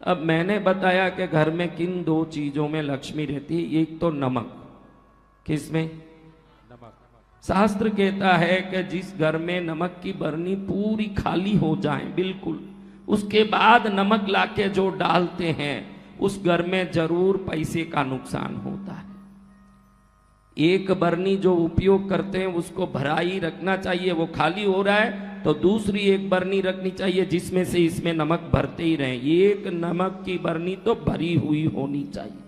अब मैंने बताया कि घर में किन दो चीजों में लक्ष्मी रहती है। एक तो नमक। किसमें? नमक। शास्त्र कहता है कि जिस घर में नमक की बरनी पूरी खाली हो जाए बिल्कुल, उसके बाद नमक लाके जो डालते हैं उस घर में जरूर पैसे का नुकसान होता है। एक बरनी जो उपयोग करते हैं उसको भरा ही रखना चाहिए, वो खाली हो रहा है तो दूसरी एक बरनी रखनी चाहिए जिसमें से इसमें नमक भरते ही रहें। एक नमक की बरनी तो भरी हुई होनी चाहिए।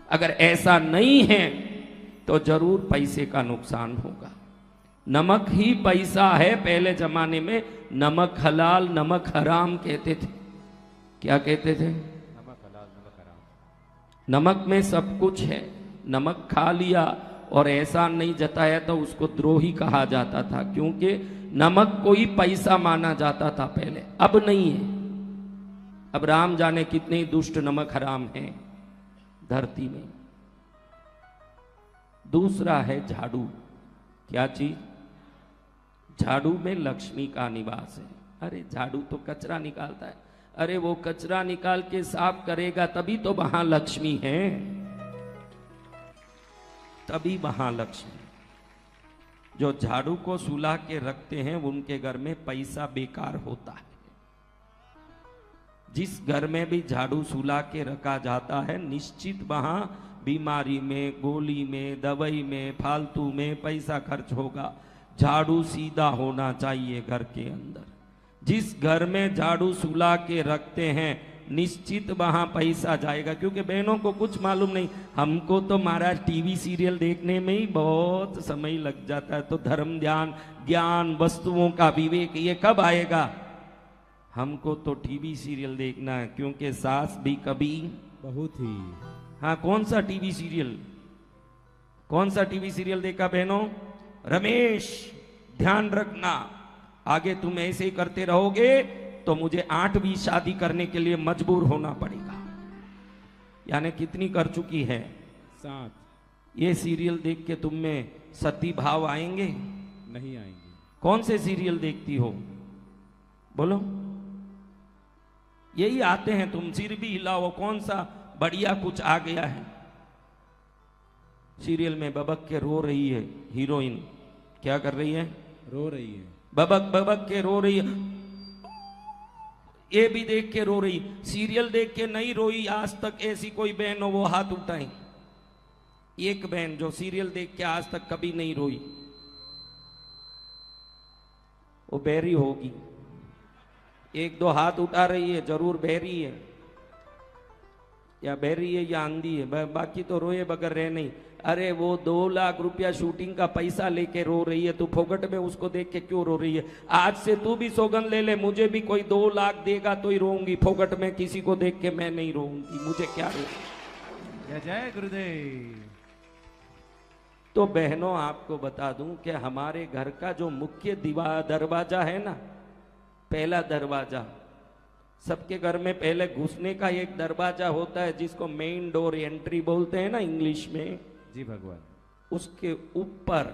अगर ऐसा नहीं है तो जरूर पैसे का नुकसान होगा। नमक ही पैसा है। पहले जमाने में नमक हलाल नमक हराम कहते थे। क्या कहते थे? नमक हलाल नमक हराम। नमक में सब कुछ है। नमक खा लिया और एहसान नहीं जताया तो उसको द्रोही कहा जाता था, क्योंकि नमक को ही पैसा माना जाता था पहले। अब नहीं है। अब राम जाने कितने दुष्ट नमक हराम हैं धरती में। दूसरा है झाड़ू। क्या चीज? झाड़ू में लक्ष्मी का निवास है। अरे झाड़ू तो कचरा निकालता है। अरे वो कचरा निकाल के साफ करेगा तभी तो वहां लक्ष्मी है, तभी वहां लक्ष्मी। जो झाड़ू को सुला के रखते हैं उनके घर में पैसा बेकार होता है। जिस घर में भी झाड़ू सुला के रखा जाता है निश्चित वहां बीमारी में, गोली में, दवाई में, फालतू में पैसा खर्च होगा। झाड़ू सीधा होना चाहिए घर के अंदर। जिस घर में झाड़ू सुला के रखते हैं निश्चित वहां पैसा जाएगा। क्योंकि बहनों को कुछ मालूम नहीं, हमको तो महाराज टीवी सीरियल देखने में ही बहुत समय लग जाता है। तो धर्म ध्यान ज्ञान वस्तुओं का विवेक ये कब आएगा? हमको तो टीवी सीरियल देखना है, क्योंकि सास भी कभी बहुत ही। हाँ, कौन सा टीवी सीरियल? कौन सा टीवी सीरियल देखा बहनों? रमेश, ध्यान रखना, आगे तुम ऐसे ही करते रहोगे तो मुझे 8वीं शादी करने के लिए मजबूर होना पड़ेगा। यानी कितनी कर चुकी है? 7। ये सीरियल देख के तुम में सती भाव आएंगे? नहीं आएंगे। कौन से सीरियल देखती हो? बोलो। यही आते हैं, तुम सिर भी हिलाओ, कौन सा बढ़िया कुछ आ गया है। सीरियल में बबक के रो रही है हीरोइन। क्या कर रही है? रो रही है। बबक बबक के रो रही है। ये भी देख के रो रही। सीरियल देख के नहीं रोई आज तक ऐसी कोई बहन हो वो हाथ उठाए। एक बहन जो सीरियल देख के आज तक कभी नहीं रोई, वो बहरी होगी। एक दो हाथ उठा रही है, जरूर बहरी है, या बहरी है या आंधी है, बाकी तो रोए बगैर रह नहीं। अरे वो 2 लाख रुपया शूटिंग का पैसा लेके रो रही है, तू फोकट में उसको देख के क्यों रो रही है? आज से तू भी सौगंध ले ले, मुझे भी कोई 2 लाख देगा तो ही रोऊंगी, फोकट में किसी को देख के मैं नहीं रोऊंगी, मुझे क्या रो। जय जय गुरुदेव। तो बहनों आपको बता दूं कि हमारे घर का जो मुख्य दरवाजा है ना, पहला दरवाजा, सबके घर में पहले घुसने का एक दरवाजा होता है जिसको मेन डोर एंट्री बोलते हैं ना इंग्लिश में। जी भगवान। उसके ऊपर,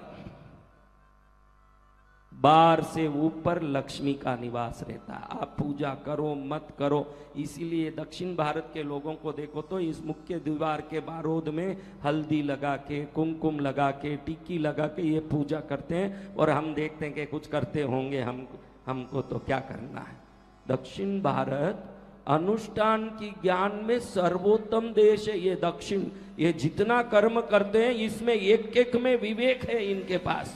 बार से ऊपर लक्ष्मी का निवास रहता है। आप पूजा करो मत करो, इसीलिए दक्षिण भारत के लोगों को देखो तो इस मुख्य द्वार के बारोद में हल्दी लगा के, कुमकुम लगा के, टिक्की लगा के ये पूजा करते हैं। और हम देखते हैं कि कुछ करते होंगे, हमको तो क्या करना है। दक्षिण भारत अनुष्ठान की ज्ञान में सर्वोत्तम देश है ये दक्षिण। ये जितना कर्म करते हैं इसमें एक एक में विवेक है इनके पास।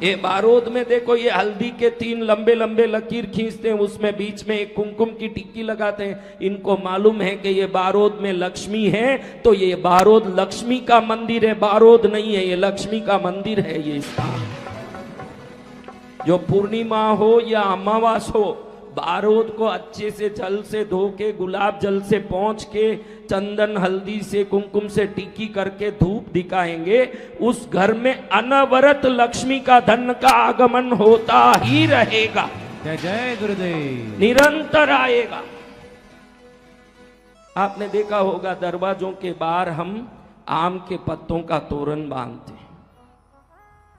ये बारोद में देखो, ये हल्दी के 3 लंबे लंबे लकीर खींचते हैं, उसमें बीच में एक कुमकुम की टिक्की लगाते हैं। इनको मालूम है कि ये बारोद में लक्ष्मी है, तो ये बारोद लक्ष्मी का मंदिर है, बारोद नहीं है, ये लक्ष्मी का मंदिर है ये स्थान। जो पूर्णिमा हो या अमावास हो, बारोद को अच्छे से जल से धो के, गुलाब जल से पोंछ के, चंदन हल्दी से कुमकुम से टिक्की करके धूप दिखाएंगे, उस घर में अनवरत लक्ष्मी का धन का आगमन होता ही रहेगा। जय जय गुरुदेव। निरंतर आएगा। आपने देखा होगा दरवाजों के बाहर हम आम के पत्तों का तोरण बांधते हैं।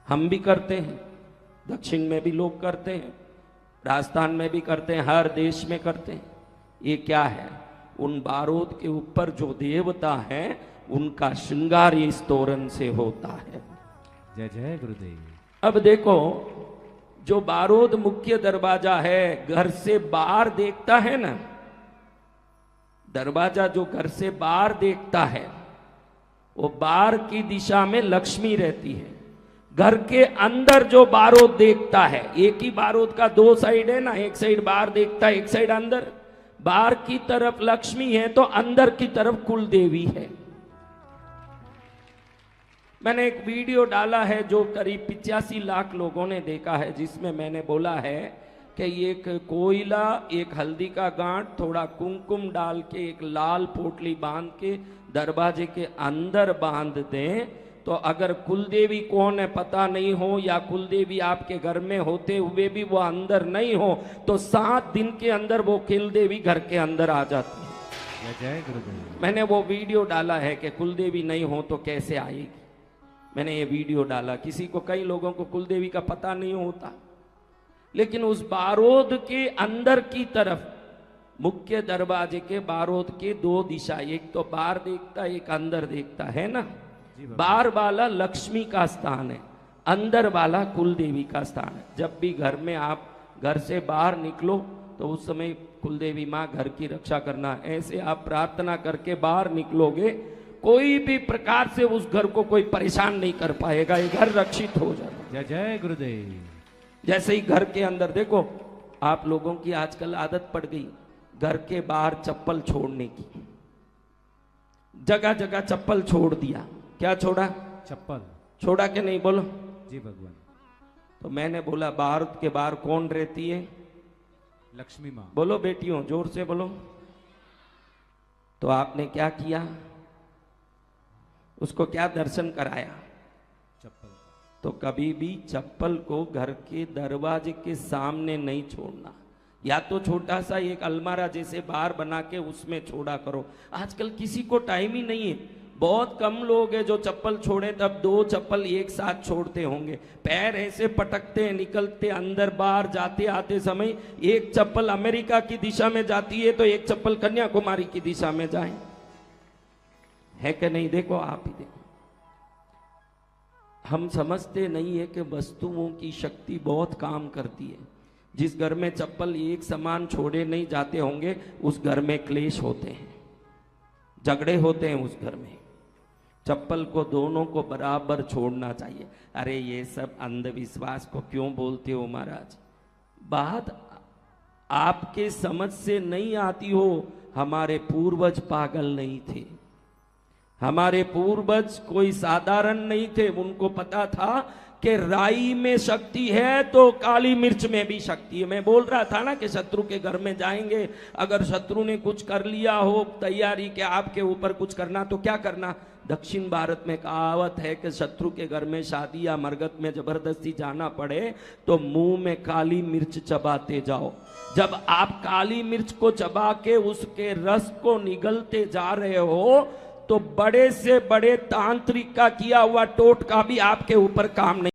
हम भी करते हैं, दक्षिण में भी लोग करते हैं, राजस्थान में भी करते हैं, हर देश में करते हैं। ये क्या है? उन बारूद के ऊपर जो देवता है उनका श्रृंगार इस तोरण से होता है। जय जय गुरुदेव। अब देखो, जो बारूद मुख्य दरवाजा है, घर से बाहर देखता है ना, दरवाजा जो घर से बाहर देखता है वो बाहर की दिशा में लक्ष्मी रहती है। घर के अंदर जो बारूद देखता है, एक ही बारूद का दो साइड है ना, एक साइड बाहर देखता है, एक साइड अंदर। बाहर की तरफ लक्ष्मी है तो अंदर की तरफ कुल देवी है। मैंने एक वीडियो डाला है जो करीब 85 लाख लोगों ने देखा है, जिसमें मैंने बोला है कि एक कोयला, एक हल्दी का गांठ, थोड़ा कुमकुम डाल के एक लाल पोटली बांध के दरवाजे के अंदर बांध दें, तो अगर कुलदेवी कौन है पता नहीं हो या कुलदेवी आपके घर में होते हुए भी वो अंदर नहीं हो, तो 7 दिन के अंदर वो कुलदेवी घर के अंदर आ जाती है। जय गुरुदेव। मैंने वो वीडियो डाला है कि कुलदेवी नहीं हो तो कैसे आएगी। मैंने ये वीडियो डाला, किसी को, कई लोगों को कुलदेवी का पता नहीं होता, लेकिन उस बारूद के अंदर की तरफ, मुख्य दरवाजे के बारूद के 2 दिशा, एक तो बाहर देखता, एक अंदर देखता है ना। बाहर वाला लक्ष्मी का स्थान है, अंदर वाला कुलदेवी का स्थान है। जब भी घर में आप घर से बाहर निकलो तो उस समय कुलदेवी माँ घर की रक्षा करना, ऐसे आप प्रार्थना करके बाहर निकलोगे, कोई भी प्रकार से उस घर को कोई परेशान नहीं कर पाएगा, ये घर रक्षित हो जाएगा। जय जय गुरुदेव। जैसे ही घर के अंदर देखो, आप लोगों की आजकल आदत पड़ गई घर के बाहर चप्पल छोड़ने की, जगह जगह चप्पल छोड़ दिया। क्या छोड़ा? चप्पल छोड़ा कि नहीं? बोलो जी भगवान। तो मैंने बोला, बारूद के बाहर कौन रहती है? लक्ष्मी माँ। बोलो बेटियों, जोर से बोलो। तो आपने क्या किया? उसको क्या दर्शन कराया? चप्पल। तो कभी भी चप्पल को घर के दरवाजे के सामने नहीं छोड़ना, या तो छोटा सा एक अलमारा जैसे बाहर बना के उसमें छोड़ा करो। आजकल किसी को टाइम ही नहीं है, बहुत कम लोग हैं जो चप्पल छोड़े तब 2 चप्पल एक साथ छोड़ते होंगे। पैर ऐसे पटकते हैं, निकलते अंदर बाहर जाते आते समय, एक चप्पल अमेरिका की दिशा में जाती है तो एक चप्पल कन्याकुमारी की दिशा में जाए, है कि नहीं? देखो, आप ही देखो। हम समझते नहीं है कि वस्तुओं की शक्ति बहुत काम करती है। जिस घर में चप्पल एक समान छोड़े नहीं जाते होंगे उस घर में क्लेश होते हैं, झगड़े होते हैं उस घर में। चप्पल को दोनों को बराबर छोड़ना चाहिए। अरे ये सब अंधविश्वास को क्यों बोलते हो महाराज? बात आपके समझ से नहीं आती हो। हमारे पूर्वज पागल नहीं थे, हमारे पूर्वज कोई साधारण नहीं थे। उनको पता था कि राई में शक्ति है तो काली मिर्च में भी शक्ति है। मैं बोल रहा था ना कि शत्रु के घर में जाएंगे, अगर शत्रु ने कुछ कर लिया हो तैयारी के आपके ऊपर कुछ करना, तो क्या करना? दक्षिण भारत में कहावत है कि शत्रु के घर में शादी या मरगत में जबरदस्ती जाना पड़े तो मुंह में काली मिर्च चबाते जाओ। जब आप काली मिर्च को चबा के उसके रस को निगलते जा रहे हो तो बड़े से बड़े तांत्रिक का किया हुआ टोटका भी आपके ऊपर काम नहीं